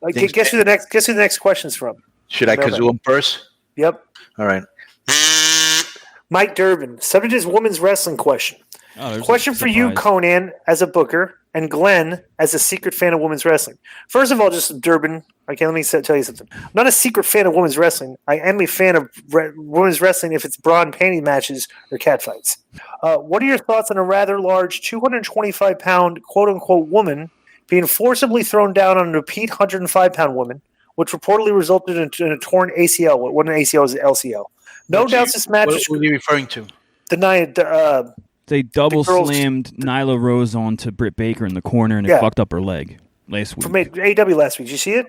Guess who the next question's from? Should I kazoo him first? Yep. All right. Mike Durbin. Subject is women's wrestling question. Question for you, Conan, as a booker, and Glenn as a secret fan of women's wrestling. First of all, just Durbin. Okay, let me tell you something. I'm not a secret fan of women's wrestling. I am a fan of women's wrestling if it's bra and panty matches or catfights. What are your thoughts on a rather large 225-pound quote-unquote woman being forcibly thrown down on a repeat 105-pound woman, which reportedly resulted in a torn ACL? What an ACL is an LCL. No doubt this match is... What are you referring to? They double slammed Nyla Rose onto Britt Baker in the corner, and it fucked up her leg last week. From AEW last week. Did you see it?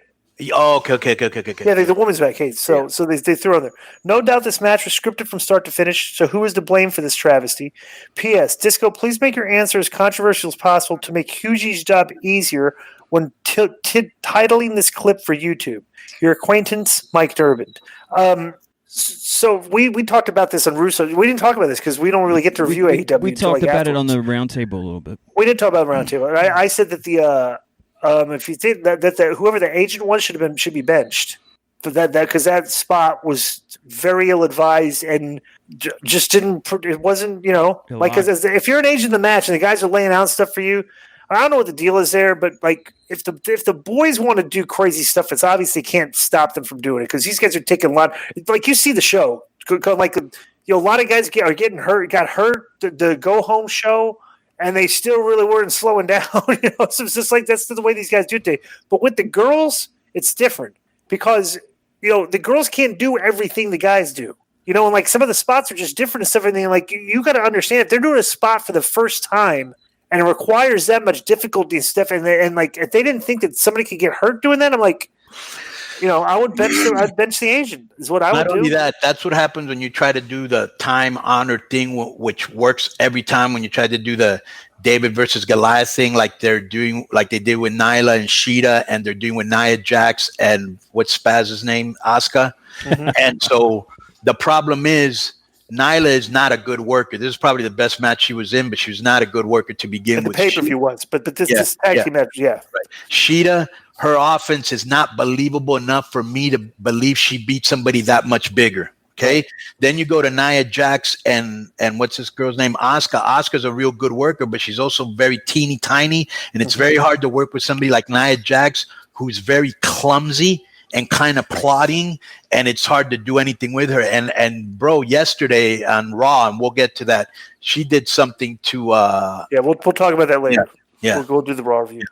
Oh, okay. Yeah, the women's back. Hey, so they threw on there. No doubt this match was scripted from start to finish, so who is to blame for this travesty? P.S. Disco, please make your answer as controversial as possible to make Hughie's job easier when titling this clip for YouTube. Your acquaintance, Mike Durbin. So we talked about this on Russo. We didn't talk about this because we don't really get to review AEW. We talked about it on the roundtable a little bit. We didn't talk about the roundtable. I said that if you think that whoever the agent was should be benched for that because that spot was very ill advised and just didn't. It wasn't because if you're an agent in the match and the guys are laying out stuff for you. I don't know what the deal is there, but if the boys want to do crazy stuff, it's obviously can't stop them from doing it because these guys are taking a lot. You see the show, a lot of guys are getting hurt. Got hurt the go home show, and they still really weren't slowing down. So it's just that's the way these guys do it today. But with the girls, it's different because the girls can't do everything the guys do. And some of the spots are just different and stuff. And you got to understand if they're doing a spot for the first time. And it requires that much difficulty and stuff. And if they didn't think that somebody could get hurt doing that, I'm I would I'd bench the agent is what I would do. Not only that, that's what happens when you try to do the time-honored thing, which works every time when you try to do the David versus Goliath thing, like they did with Nyla and Sheeta, and they're doing with Nia Jax and what's Spaz's name, Asuka. Mm-hmm. And so the problem is, Nyla is not a good worker. This is probably the best match she was in, but she was not a good worker to begin with. The pay-per-view was, but this tag team match, yeah. Right. Sheeta, her offense is not believable enough for me to believe she beat somebody that much bigger. Okay. Right. Then you go to Nia Jax and what's this girl's name? Asuka. Asuka's a real good worker, but she's also very teeny tiny, and it's very hard to work with somebody like Nia Jax, who's very clumsy and kind of plotting, and it's hard to do anything with her. And bro, yesterday on Raw, and we'll get to that, she did something to we'll talk about that later. Yeah. We'll do the Raw review.